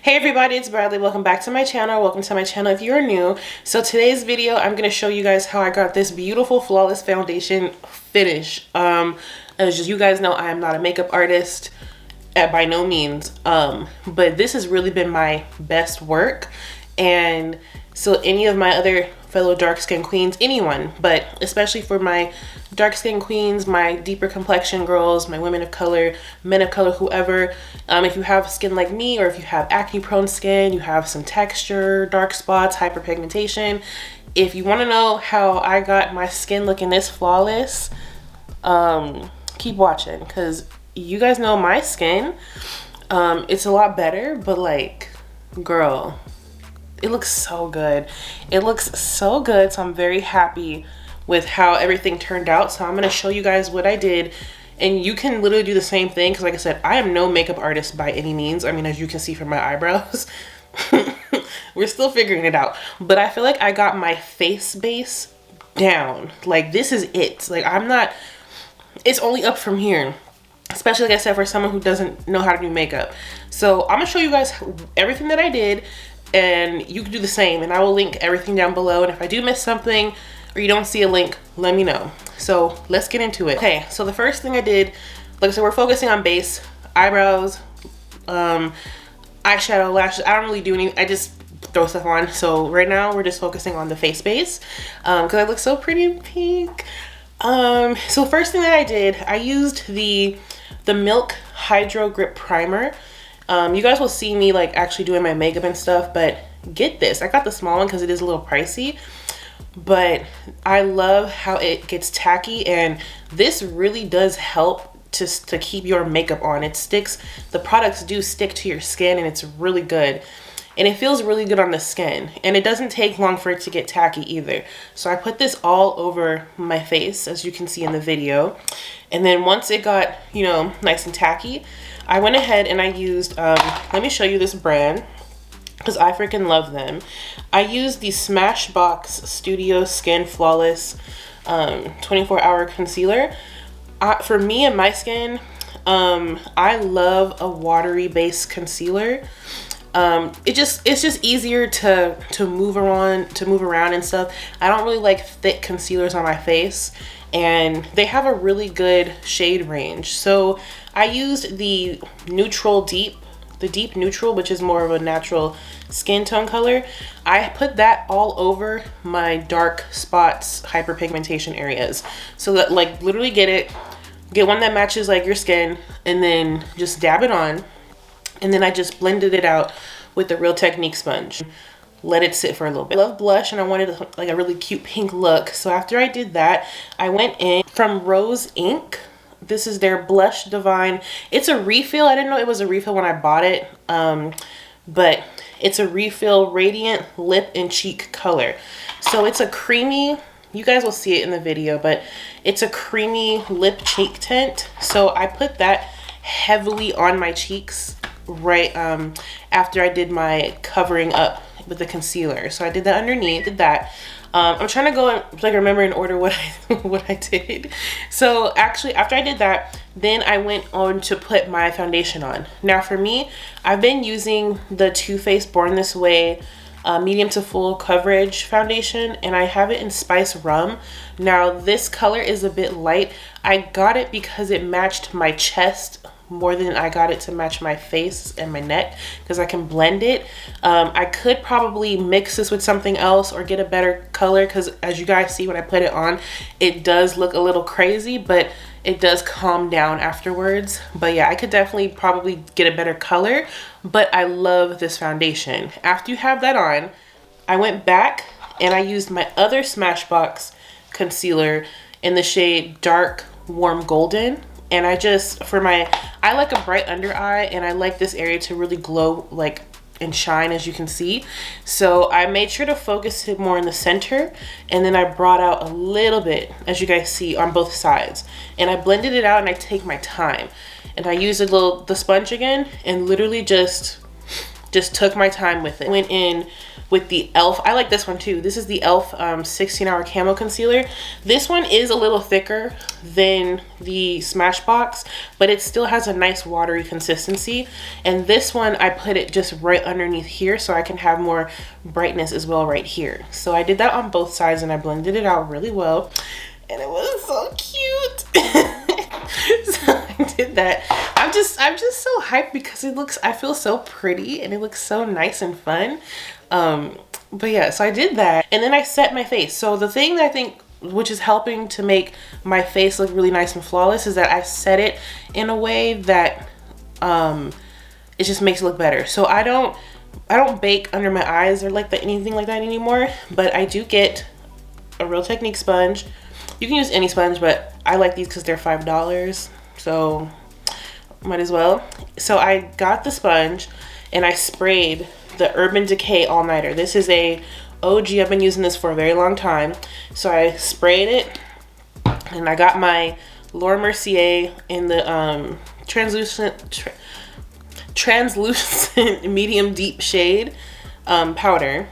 Hey everybody, it's Bradley. Welcome back to my channel. Welcome to my channel if you're new. So today's video, I'm going to show you guys how I got this beautiful flawless foundation finish. As just you guys know, I am not a makeup artist by no means. But this has really been my best work. And so any of my other fellow dark skin queens, anyone, but especially for my dark skin queens, my deeper complexion girls, my women of color, men of color, whoever, if you have skin like me, or if you have acne prone skin, you have some texture, dark spots, hyperpigmentation, if you want to know how I got my skin looking this flawless, keep watching, because you guys know my skin, it's a lot better, but like, girl, it looks so good. It looks so good. So I'm very happy with how everything turned out. So I'm going to show you guys what I did. And you can literally do the same thing. Because like I said, I am no makeup artist by any means. I mean, as you can see from my eyebrows, we're still figuring it out. But I feel like I got my face base down. Like, this is it. Like, I'm not, it's only up from here. Especially, like I said, for someone who doesn't know how to do makeup. So I'm going to show you guys everything that I did. And you can do the same, and I will link everything down below. And if I do miss something or you don't see a link, let me know. So let's get into it. Okay, so the first thing I did, like I said, we're focusing on base, eyebrows, eyeshadow, lashes. I don't really do any, I just throw stuff on. So right now we're just focusing on the face base because I look so pretty in pink. So first thing that I did, I used the Milk Hydro Grip Primer. You guys will see me like actually doing my makeup and stuff, but get this, I got the small one because it is a little pricey, but I love how it gets tacky, and this really does help to keep your makeup on. It sticks, the products do stick to your skin, and it's really good, and it feels really good on the skin, and it doesn't take long for it to get tacky either. So I put this all over my face, as you can see in the video, and then once it got, you know, nice and tacky, I went ahead and I used, let me show you this brand, because I freaking love them. I used the Smashbox Studio Skin Flawless 24-hour concealer. For me and my skin, I love a watery base concealer. It's just easier to move around and stuff. I don't really like thick concealers on my face, and they have a really good shade range. So I used the deep neutral, which is more of a natural skin tone color. I put that all over my dark spots, hyperpigmentation areas, so that like literally get one that matches like your skin, and then just dab it on, and then I just blended it out with the Real Technique sponge. Let it sit for a little bit. I love blush, and I wanted like a really cute pink look. So after I did that, I went in from Rose Inc. This is their Blush Divine. It's a refill. I didn't know it was a refill when I bought it, but it's a refill radiant lip and cheek color. So it's a creamy, you guys will see it in the video, but it's a creamy lip cheek tint. So I put that heavily on my cheeks right after I did my covering up with the concealer. So I did that underneath, did that. I'm trying to go and like remember in order what I did. So actually after I did that, then I went on to put my foundation on. Now for me, I've been using the Too Faced Born This Way medium to full coverage foundation, and I have it in Spice Rum. Now this color is a bit light. I got it because it matched my chest more than I got it to match my face and my neck, because I can blend it. I could probably mix this with something else or get a better color, because as you guys see when I put it on, it does look a little crazy, but it does calm down afterwards. But yeah, I could definitely probably get a better color, but I love this foundation. After you have that on, I went back and I used my other Smashbox concealer in the shade Dark Warm Golden. And I just, I like a bright under eye, and I like this area to really glow like and shine, as you can see. So I made sure to focus it more in the center, and then I brought out a little bit, as you guys see, on both sides. And I blended it out, and I take my time. And I used the sponge again, and literally just just took my time with it. Went in with the e.l.f. I like this one too. This is the e.l.f. 16-hour camo concealer. This one is a little thicker than the Smashbox, but it still has a nice watery consistency. And this one, I put it just right underneath here so I can have more brightness as well right here. So I did that on both sides and I blended it out really well. And it was so cute. So I did that. I'm just so hyped because I feel so pretty and it looks so nice and fun. But yeah, so I did that and then I set my face. So the thing that I think which is helping to make my face look really nice and flawless is that I set it in a way that it just makes it look better. So I don't bake under my eyes or like that, anything like that anymore, but I do get a Real Technique sponge. You can use any sponge, but I like these because they're $5, so might as well. So I got the sponge and I sprayed the Urban Decay All Nighter. This is a OG. I've been using this for a very long time. So I sprayed it and I got my Laura Mercier in the translucent medium deep shade powder.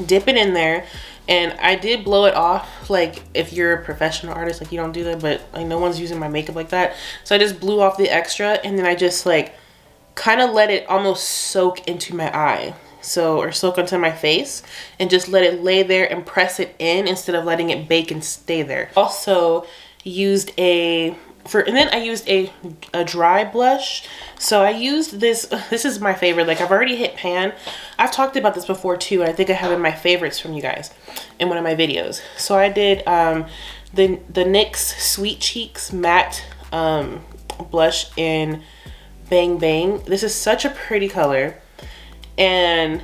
Dip it in there. And I did blow it off, like if you're a professional artist, like you don't do that, but like no one's using my makeup like that. So I just blew off the extra and then I just like kind of let it almost soak into my eye. So, or soak onto my face and just let it lay there and press it in instead of letting it bake and stay there. Also used and then I used a dry blush. So I used this is my favorite. Like I've already hit pan. I've talked about this before too, and I think I have in my favorites from you guys in one of my videos. So I did the NYX Sweet Cheeks matte blush in Bang Bang. This is such a pretty color. And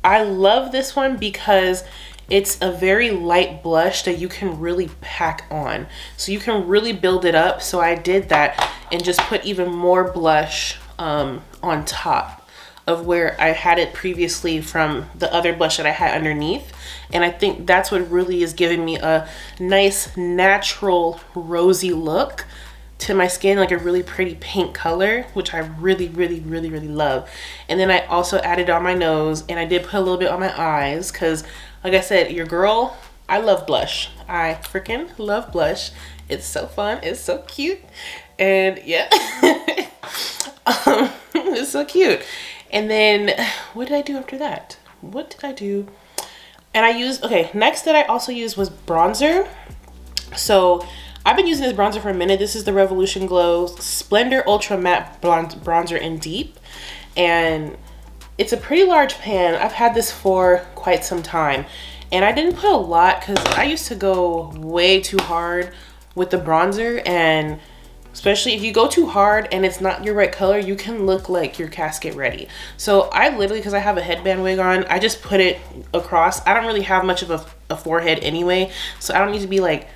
I love this one because it's a very light blush that you can really pack on. So you can really build it up. So I did that and just put even more blush on top of where I had it previously from the other blush that I had underneath. And I think that's what really is giving me a nice natural rosy look to my skin, like a really pretty pink color, which I really love. And then I also added on my nose and I did put a little bit on my eyes because like I said, your girl, I love blush. I freaking love blush. It's so fun. It's so cute. And yeah, it's so cute. And then what did I do after that? What did I do? And I used, okay, next that I also used was bronzer. So I've been using this bronzer for a minute. This is the Revolution Glow Splendor Ultra Matte Bronzer in Deep. And it's a pretty large pan. I've had this for quite some time. And I didn't put a lot because I used to go way too hard with the bronzer. And especially if you go too hard and it's not your right color, you can look like you're casket ready. So I literally, because I have a headband wig on, I just put it across. I don't really have much of a forehead anyway. So I don't need to be like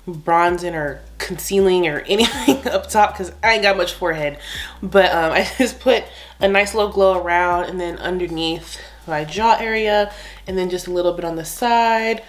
bronzing or concealing or anything up top because I ain't got much forehead. But I just put a nice little glow around and then underneath my jaw area and then just a little bit on the side.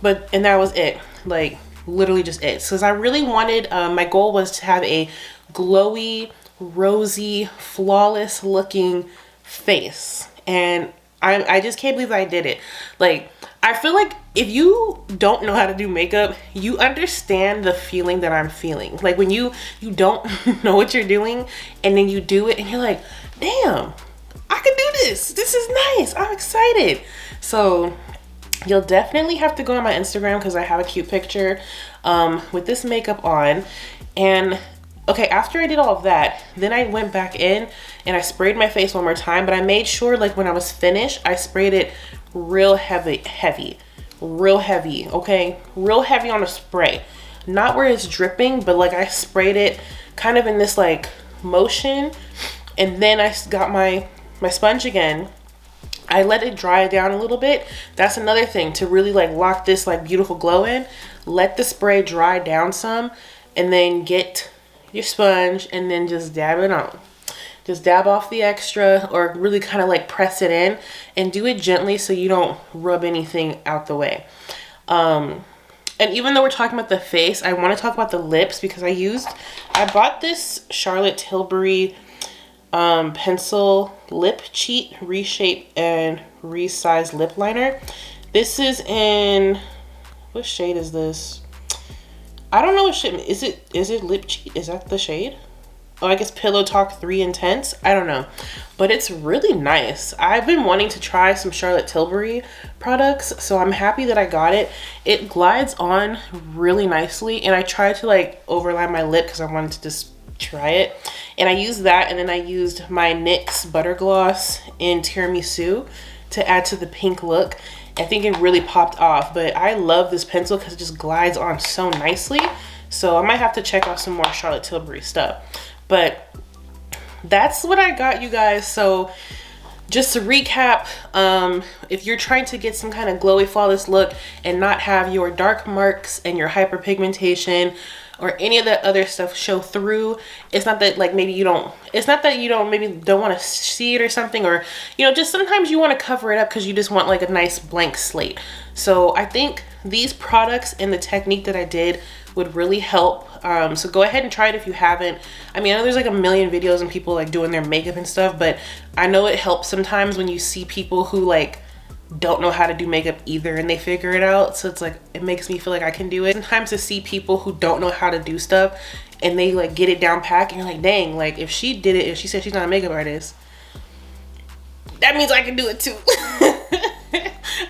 And that was it. Like literally just it. So I really wanted, my goal was to have a glowy, rosy, flawless looking face. And I just can't believe I did it. Like, I feel like if you don't know how to do makeup, you understand the feeling that I'm feeling. Like when you don't know what you're doing and then you do it and you're like, damn, I can do this. This is nice. I'm excited. So you'll definitely have to go on my Instagram because I have a cute picture with this makeup on. And okay, after I did all of that, then I went back in and I sprayed my face one more time, but I made sure like when I was finished, I sprayed it real heavy, real heavy, okay? Real heavy on the spray. Not where it's dripping, but like I sprayed it kind of in this like motion. And then I got my sponge again. I let it dry down a little bit. That's another thing to really like lock this like beautiful glow in. Let the spray dry down some and then get your sponge and then just dab it on. Just dab off the extra or really kind of like press it in and do it gently so you don't rub anything out the way. And even though we're talking about the face, I want to talk about the lips because I bought this Charlotte Tilbury Pencil Lip Cheat Reshape and Resize Lip Liner. This is in, what shade is this? I don't know what shade, is it Lip Cheat? Is that the shade? Oh, I guess Pillow Talk 3 Intense. I don't know. But it's really nice. I've been wanting to try some Charlotte Tilbury products, so I'm happy that I got it. It glides on really nicely, and I tried to like overline my lip because I wanted to just try it. And I used that, and then I used my NYX Butter Gloss in Tiramisu to add to the pink look. I think it really popped off, but I love this pencil because it just glides on so nicely. So I might have to check out some more Charlotte Tilbury stuff. But that's what I got, you guys. So just to recap, if you're trying to get some kind of glowy flawless look and not have your dark marks and your hyperpigmentation or any of that other stuff show through, it's not that like maybe you don't, it's not that you don't maybe don't want to see it or something, or you know, just sometimes you want to cover it up because you just want like a nice blank slate. So I think these products and the technique that I did would really help. So go ahead and try it if you haven't. I mean, I know there's like a million videos and people like doing their makeup and stuff, but I know it helps sometimes when you see people who like don't know how to do makeup either and they figure it out. So it's like, it makes me feel like I can do it. Sometimes to see people who don't know how to do stuff and they like get it down pat, and you're like, dang, like if she did it, if she said she's not a makeup artist, that means I can do it too.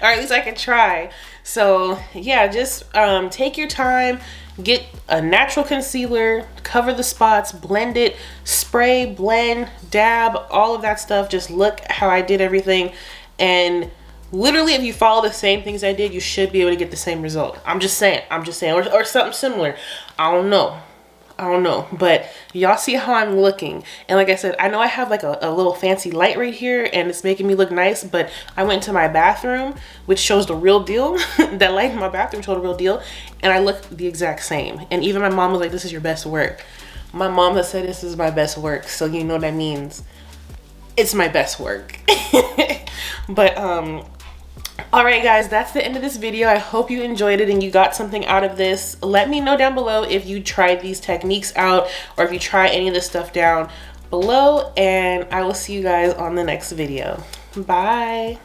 Or at least I can try. So yeah, just take your time, get a natural concealer, cover the spots, blend it, spray, blend, dab, all of that stuff. Just look how I did everything, and literally if you follow the same things I did, you should be able to get the same result. I'm just saying, or something similar. I don't know, but y'all see how I'm looking. And like I said, I know I have like a little fancy light right here and it's making me look nice, but I went to my bathroom, which shows the real deal. That light in my bathroom showed the real deal, and I look the exact same. And even my mom was like, this is your best work. My mom has said this is my best work, so you know what that means. It's my best work. But all right guys, that's the end of this video. I hope you enjoyed it and you got something out of this. Let me know down below if you tried these techniques out or if you try any of this stuff down below, and I will see you guys on the next video. Bye.